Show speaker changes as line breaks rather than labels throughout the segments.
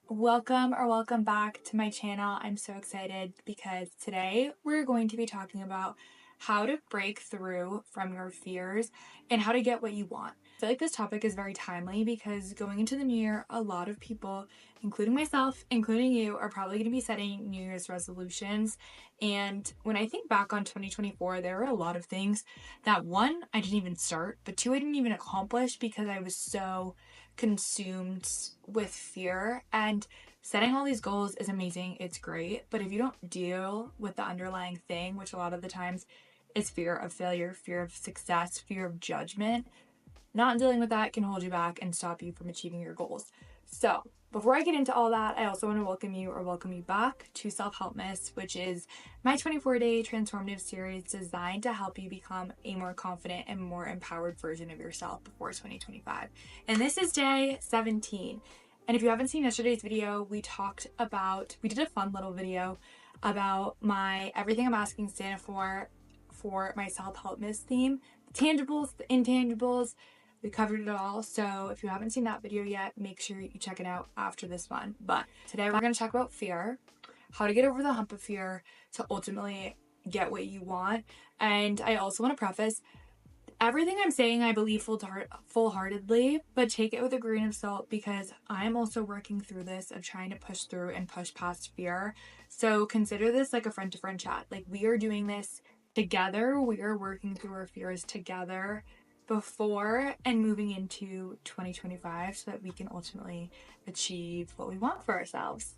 Welcome back to my channel. I'm so excited because today we're going to be talking about how to break through from your fears and how to get what you want. I feel like this topic is very timely because going into the new year, a lot of people, including myself, including you, are probably going to be setting New Year's resolutions. And when I think back on 2024, there were a lot of things that one, I didn't even start, but two, I didn't even accomplish because I was so consumed with fear. And setting all these goals is amazing, it's great, but if you don't deal with the underlying thing, which a lot of the times is fear of failure, fear of success, fear of judgment, not dealing with that can hold you back and stop you from achieving your goals. So before I get into all that, I also want to welcome you back to Self-Helpmas, which is my 24-day transformative series designed to help you become a more confident and more empowered version of yourself before 2025. And this is day 17. And if you haven't seen yesterday's video, we did a fun little video about my everything I'm asking Santa for my Self-Helpmas theme, the tangibles, the intangibles. We covered it all, so if you haven't seen that video yet, make sure you check it out after this one. But today we're going to talk about fear, how to get over the hump of fear to ultimately get what you want. And I also want to preface, everything I'm saying I believe full-heartedly, but take it with a grain of salt because I'm also working through this of trying to push through and push past fear. So consider this like a friend-to-friend chat. Like, we are doing this together. We are working through our fears together before and moving into 2025 so that we can ultimately achieve what we want for ourselves.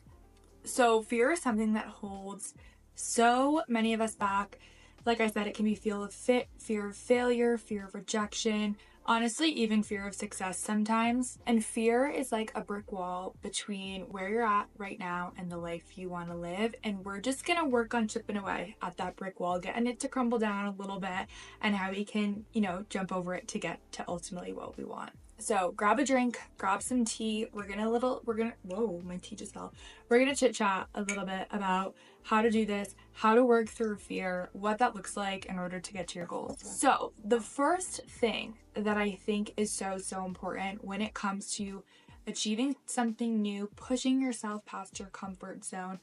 So fear is something that holds so many of us back. Like I said, it can be fear of failure, fear of rejection, honestly, even fear of success sometimes. And fear is like a brick wall between where you're at right now and the life you want to live. And we're just going to work on chipping away at that brick wall, getting it to crumble down a little bit, and how we can, jump over it to get to ultimately what we want. So grab a drink, grab some tea. Whoa, my tea just fell. We're gonna chit chat a little bit about how to do this, how to work through fear, what that looks like in order to get to your goals. So the first thing that I think is so important when it comes to achieving something new, pushing yourself past your comfort zone,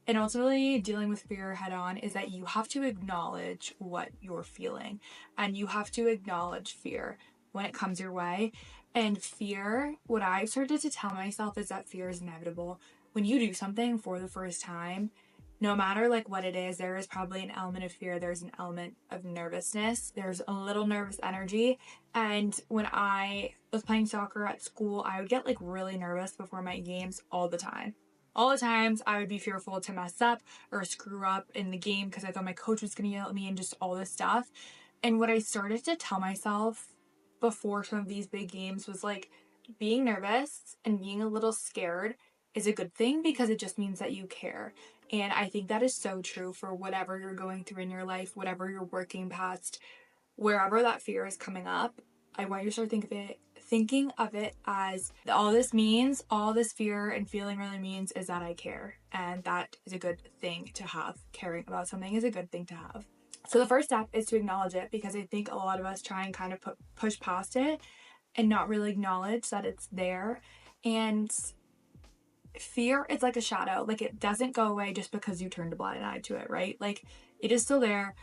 and ultimately dealing with fear head on is that you have to acknowledge what you're feeling, and you have to acknowledge fear when it comes your way. And fear, what I've started to tell myself is that fear is inevitable. When you do something for the first time, no matter like what it is, there is probably an element of fear. There's an element of nervousness. There's a little nervous energy. And when I was playing soccer at school, I would get like really nervous before my games all the time. All the times I would be fearful to mess up or screw up in the game because I thought my coach was going to yell at me and just all this stuff. And what I started to tell myself before some of these big games was like, being nervous and being a little scared is a good thing because it just means that you care. And I think that is so true for whatever you're going through in your life, whatever you're working past, wherever that fear is coming up. I want you to start thinking of it as all this fear and feeling really means is that I care. And that is a good thing to have. Caring about something is a good thing to have. So the first step is to acknowledge it, because I think a lot of us try and kind of push past it and not really acknowledge that it's there. And fear is like a shadow. Like, it doesn't go away just because you turned a blind eye to it, right? Like, it is still there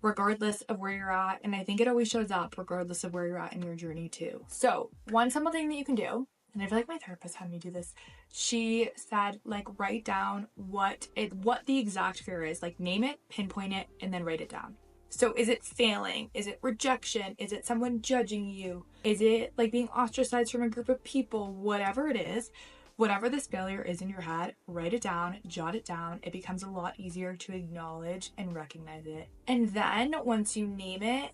regardless of where you're at. And I think it always shows up regardless of where you're at in your journey too. So one simple thing that you can do, and I feel like my therapist had me do this. She said, like, write down what the exact fear is. Like, name it, pinpoint it, and then write it down. So is it failing? Is it rejection? Is it someone judging you? Is it like being ostracized from a group of people? Whatever it is, whatever this failure is in your head, write it down, jot it down. It becomes a lot easier to acknowledge and recognize it. And then once you name it,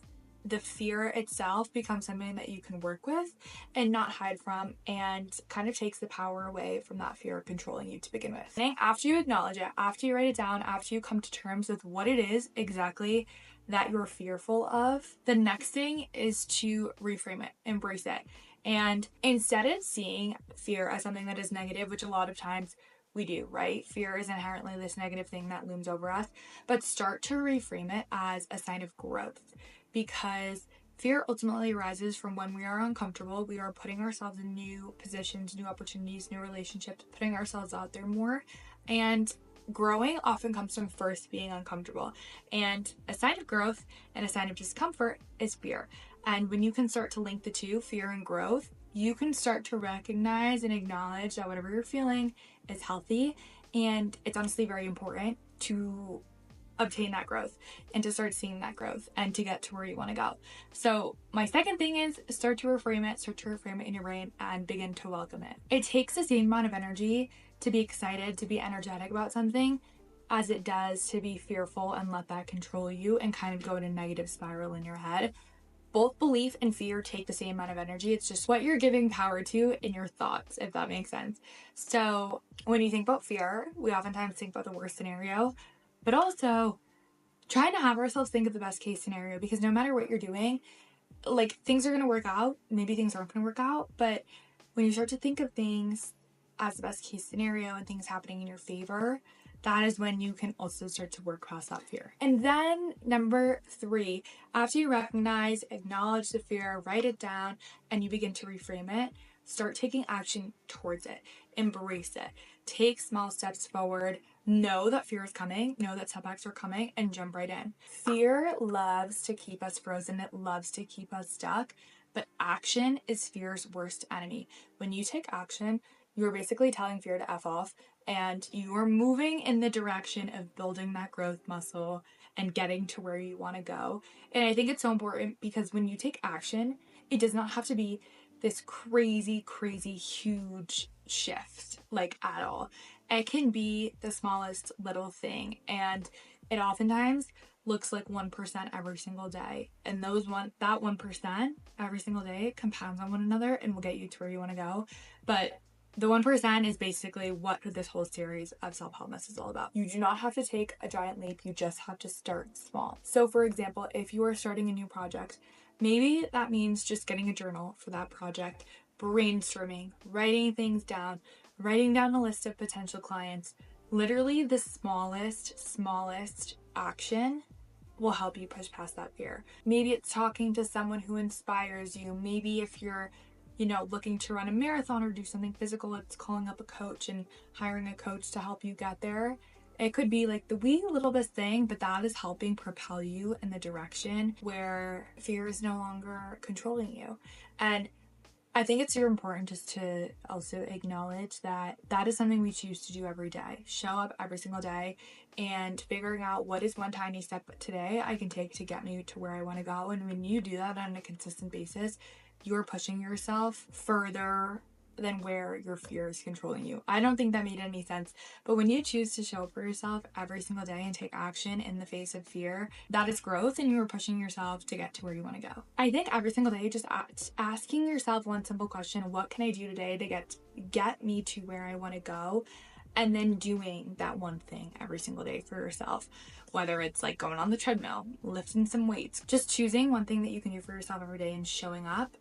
the fear itself becomes something that you can work with and not hide from, and kind of takes the power away from that fear controlling you to begin with. And after you acknowledge it, after you write it down, after you come to terms with what it is exactly that you're fearful of, the next thing is to reframe it, embrace it. And instead of seeing fear as something that is negative, which a lot of times we do, right? Fear is inherently this negative thing that looms over us, but start to reframe it as a sign of growth, because Fear ultimately arises from when we are uncomfortable. We are putting ourselves in new positions, new opportunities, new relationships, putting ourselves out there more. And growing often comes from first being uncomfortable. And a sign of growth and a sign of discomfort is fear. And when you can start to link the two, fear and growth, you can start to recognize and acknowledge that whatever you're feeling is healthy. And it's honestly very important to obtain that growth and to start seeing that growth and to get to where you want to go. So my second thing is start to reframe it in your brain and begin to welcome it. It takes the same amount of energy to be excited, to be energetic about something as it does to be fearful and let that control you and kind of go in a negative spiral in your head. Both belief and fear take the same amount of energy. It's just what you're giving power to in your thoughts, if that makes sense. So when you think about fear, we oftentimes think about the worst scenario, but also trying to have ourselves think of the best case scenario, because no matter what you're doing, like, things are going to work out. Maybe things aren't going to work out, but when you start to think of things as the best case scenario and things happening in your favor, that is when you can also start to work past that fear. And then number 3, after you recognize, acknowledge the fear, write it down, and you begin to reframe it, start taking action towards it. Embrace it. Take small steps forward. Know that fear is coming, know that setbacks are coming, and jump right in. Fear loves to keep us frozen. It loves to keep us stuck, but action is fear's worst enemy. When you take action, you're basically telling fear to F off, and you're moving in the direction of building that growth muscle and getting to where you want to go. And I think it's so important because when you take action, it does not have to be this crazy, huge shift, like, at all. It can be the smallest little thing, and it oftentimes looks like 1% every single day. And that 1% every single day compounds on one another and will get you to where you want to go. But the 1% is basically what this whole series of Self-Helpmas is all about. You do not have to take a giant leap, you just have to start small. So for example, if you are starting a new project, maybe that means just getting a journal for that project, brainstorming, writing things down, writing down a list of potential clients. Literally the smallest action will help you push past that fear. Maybe it's talking to someone who inspires you. Maybe if you're looking to run a marathon or do something physical, it's calling up a coach and hiring a coach to help you get there. It could be like the wee little bit thing, but that is helping propel you in the direction where fear is no longer controlling you. And I think it's super important just to also acknowledge that that is something we choose to do every day. Show up every single day and figuring out what is one tiny step today I can take to get me to where I want to go. And when you do that on a consistent basis, you're pushing yourself further than where your fear is controlling you. I don't think that made any sense, but when you choose to show up for yourself every single day and take action in the face of fear, that is growth, and you are pushing yourself to get to where you want to go. I think every single day, just asking yourself one simple question: what can I do today to get me to where I want to go? And then doing that one thing every single day for yourself, whether it's like going on the treadmill, lifting some weights, just choosing one thing that you can do for yourself every day and showing up.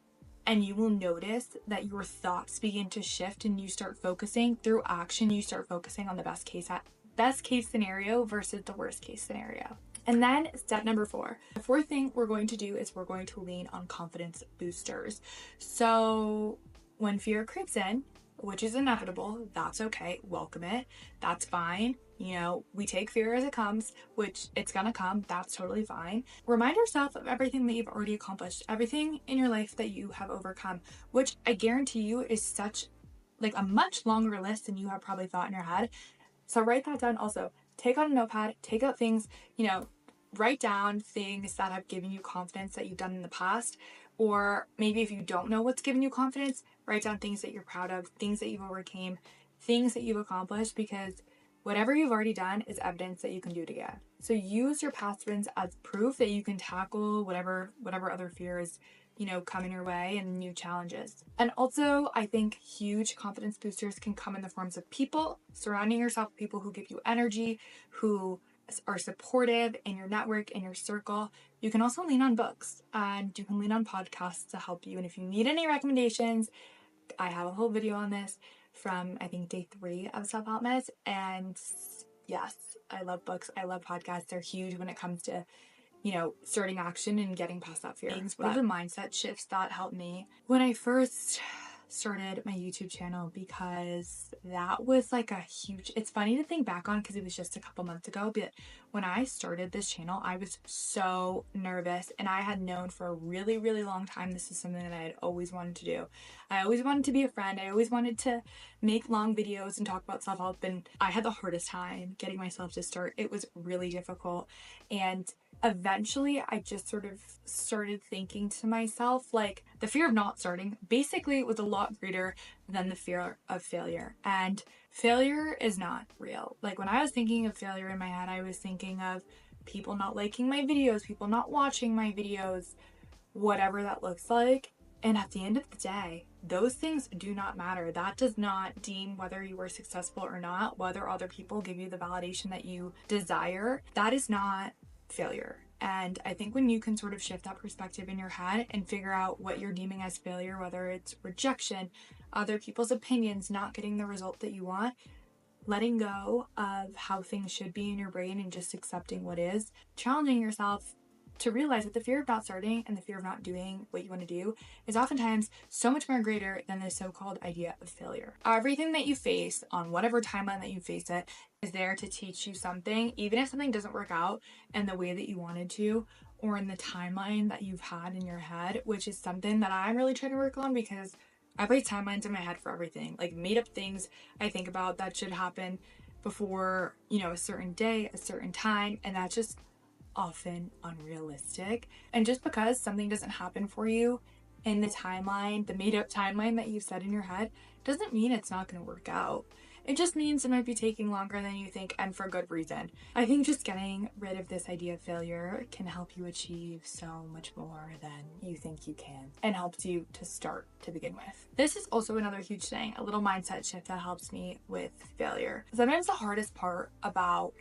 And you will notice that your thoughts begin to shift, and you start focusing through action. You start focusing on the best case scenario versus the worst case scenario. And then step number 4. The 4th thing we're going to do is we're going to lean on confidence boosters. So when fear creeps in, which is inevitable, that's okay. Welcome it. That's fine. We take fear as it comes, which it's gonna come. That's totally fine. Remind yourself of everything that you've already accomplished, everything in your life that you have overcome, which I guarantee you is such like a much longer list than you have probably thought in your head. So write that down. Also, take out a notepad, take out things, write down things that have given you confidence that you've done in the past. Or maybe if you don't know what's given you confidence, write down things that you're proud of, things that you've overcame, things that you've accomplished, because whatever you've already done is evidence that you can do it again. So use your past wins as proof that you can tackle whatever other fears, come in your way, and new challenges. And also, I think huge confidence boosters can come in the forms of people. Surrounding yourself with people who give you energy, who are supportive in your network, in your circle. You can also lean on books, and you can lean on podcasts to help you. And if you need any recommendations, I have a whole video on this from, I think, day 3 of Self-Helpmas. And yes, I love books. I love podcasts. They're huge when it comes to starting action and getting past that fear. What are the mindset shifts that helped me when I first started my YouTube channel? Because that was like a huge, it's funny to think back on because it was just a couple months ago, but when I started this channel, I was so nervous, and I had known for a really, really long time this is something that I had always wanted to do. I always wanted to be a friend. I always wanted to make long videos and talk about self-help, and I had the hardest time getting myself to start. It was really difficult, and eventually I just sort of started thinking to myself, like, the fear of not starting basically was a lot greater than the fear of failure. And failure is not real. Like, when I was thinking of failure in my head, I was thinking of people not liking my videos, people not watching my videos, whatever that looks like. And at the end of the day, those things do not matter. That does not deem whether you were successful or not, whether other people give you the validation that you desire. That is not failure. And I think when you can sort of shift that perspective in your head and figure out what you're deeming as failure, whether it's rejection, other people's opinions, not getting the result that you want, letting go of how things should be in your brain and just accepting what is, challenging yourself to realize that the fear of not starting and the fear of not doing what you want to do is oftentimes so much more greater than the so-called idea of failure. Everything that you face on whatever timeline that you face it is there to teach you something, even if something doesn't work out in the way that you wanted to or in the timeline that you've had in your head, which is something that I'm really trying to work on because I place timelines in my head for everything, like made up things I think about that should happen before, a certain day, a certain time, and that's just often unrealistic. And just because something doesn't happen for you in the timeline, the made up timeline that you've set in your head, doesn't mean it's not going to work out. It just means it might be taking longer than you think, and for good reason. I think just getting rid of this idea of failure can help you achieve so much more than you think you can, and helps you to start to begin with. This is also another huge thing, a little mindset shift that helps me with failure. Sometimes the hardest part about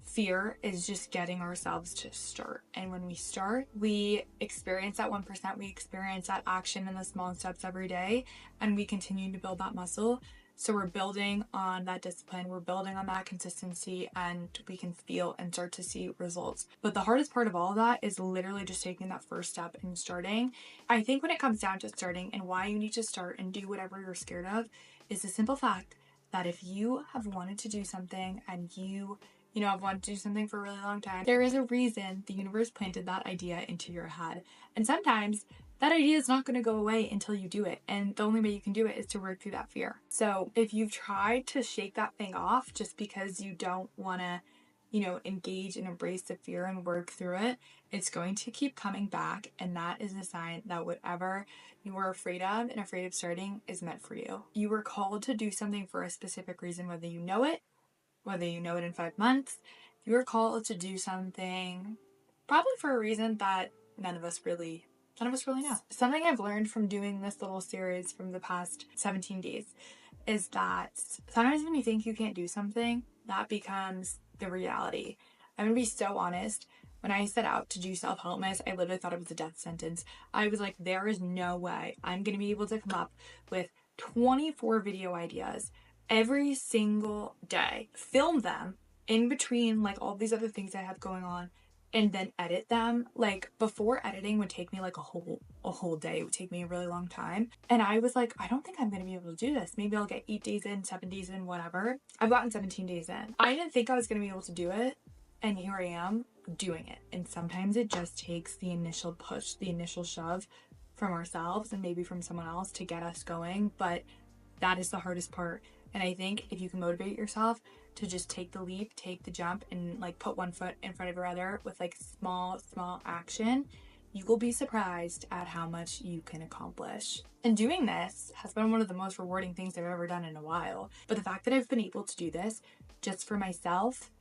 fear is just getting ourselves to start. And when we start, we experience that 1%, we experience that action and the small steps every day, and we continue to build that muscle. So we're building on that discipline, we're building on that consistency, and we can feel and start to see results. But the hardest part of all of that is literally just taking that first step and starting. I think when it comes down to starting and why you need to start and do whatever you're scared of is the simple fact that if you have wanted to do something and I've wanted to do something for a really long time, there is a reason the universe planted that idea into your head. And sometimes that idea is not going to go away until you do it. And the only way you can do it is to work through that fear. So if you've tried to shake that thing off just because you don't want to, engage and embrace the fear and work through it, it's going to keep coming back. And that is a sign that whatever you were afraid of and afraid of starting is meant for you. You were called to do something for a specific reason, whether you know it in 5 months. You were called to do something probably for a reason that none of us really know. Something I've learned from doing this little series from the past 17 days is that sometimes when you think you can't do something, that becomes the reality. I'm gonna be so honest. When I set out to do Self-Helpmas, I literally thought it was a death sentence. I was like, there is no way I'm gonna be able to come up with 24 video ideas every single day, film them in between like all these other things I have going on, and then edit them. Like, before editing would take me like a whole day. It would take me a really long time. And I was like, I don't think I'm gonna be able to do this. Maybe I'll get 8 days in, 7 days in, whatever. I've gotten 17 days in. I didn't think I was gonna be able to do it, and here I am doing it. And sometimes it just takes the initial push, the initial shove from ourselves and maybe from someone else to get us going, but that is the hardest part. And I think if you can motivate yourself to just take the leap, take the jump, and like put one foot in front of your other with like small action, you will be surprised at how much you can accomplish. And doing this has been one of the most rewarding things I've ever done in a while. But the fact that I've been able to do this just for myself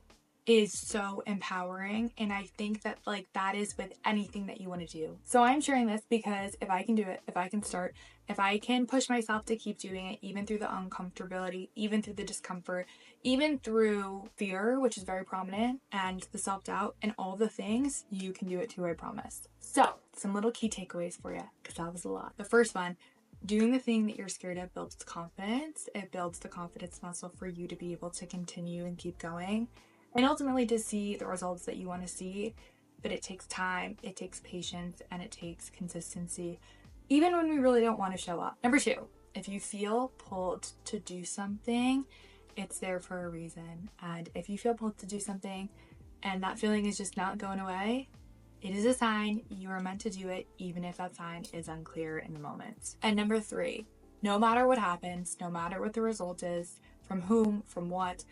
is so empowering, and I think that like that is with anything that you want to do. So I'm sharing this because if I can do it, if I can start, if I can push myself to keep doing it, even through the uncomfortability, even through the discomfort, even through fear, which is very prominent, and the self-doubt and all the things, you can do it too, I promise. So some little key takeaways for you, because that was a lot. The first one, doing the thing that you're scared of builds confidence. It builds the confidence muscle for you to be able to continue and keep going, and ultimately to see the results that you want to see. but it takes time, it takes patience, and it takes consistency, even when we really don't want to show up. Number 2, if you feel pulled to do something, it's there for a reason. And if you feel pulled to do something and that feeling is just not going away, it is a sign you are meant to do it, even if that sign is unclear in the moment. And number 3, no matter what happens, no matter what the result is, from whom, from what,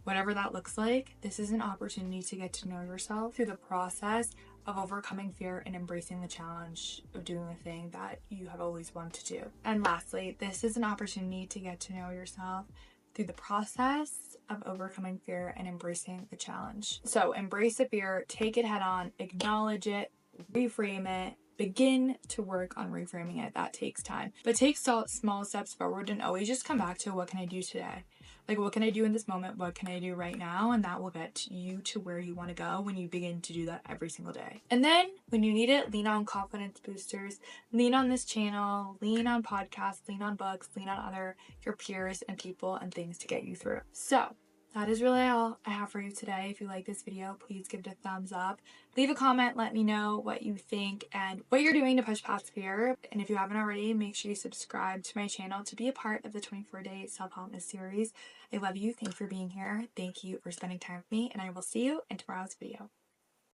whatever that looks like, this is an opportunity to get to know yourself through the process of overcoming fear and embracing the challenge of doing the thing that you have always wanted to do. And lastly, this is an opportunity to get to know yourself through the process of overcoming fear and embracing the challenge. So embrace the fear, take it head on, acknowledge it, reframe it, begin to work on reframing it. That takes time, but take small steps forward and always just come back to what can I do today? Like, what can I do in this moment? What can I do right now? And that will get you to where you want to go when you begin to do that every single day. And then when you need it, lean on confidence boosters, lean on this channel, lean on podcasts, lean on books, lean on your peers and people and things to get you through. So that is really all I have for you today. If you like this video, please give it a thumbs up. Leave a comment, let me know what you think and what you're doing to push past fear. And if you haven't already, make sure you subscribe to my channel to be a part of the 24-day Self-Helpmas series. I love you. Thank you for being here. Thank you for spending time with me, and I will see you in tomorrow's video.